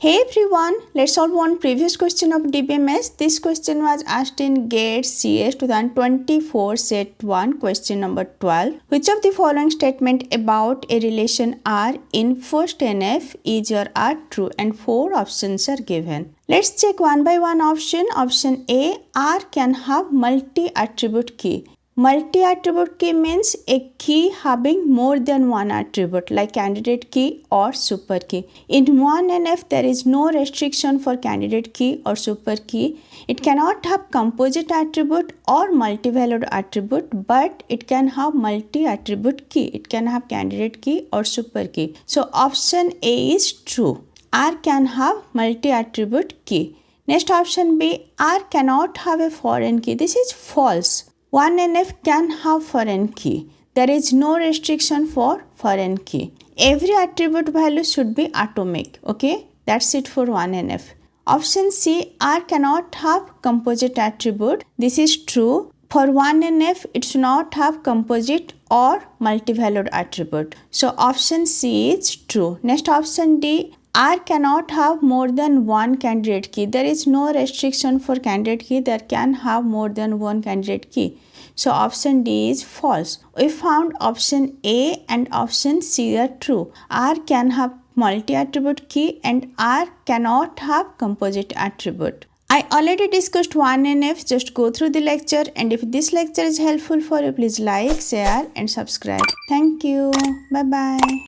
Hey everyone, let's solve one previous question of DBMS. This question was asked in GATE CS 2024 set 1 question number 12. Which of the following statement about a relation R in first NF is or are true, and 4 options are given. Let's check one by one option. Option A, R can have multi-attribute key. Multi-attribute key means a key having more than one attribute like candidate key or super key. In one NF, there is no restriction for candidate key or super key. It cannot have composite attribute or multi-valued attribute, but it can have multi-attribute key. It can have candidate key or super key. So option A is true. R can have multi-attribute key. Next option B, R cannot have a foreign key. This is false. One NF can have foreign key. There is no restriction for foreign key. Every attribute value should be atomic. Okay, that's it for one NF. Option C, R cannot have composite attribute. This is true. For one NF, it should not have composite or multi-valued attribute. So option C is true. Next option D, R cannot have more than one candidate key. There is no restriction for candidate key. There can have more than one candidate key. So option D is false. We found option A and option C are true. R can have multi-attribute key and R cannot have composite attribute. I already discussed 1NF. Just go through the lecture, and if this lecture is helpful for you, please like, share and subscribe. Thank you. Bye bye.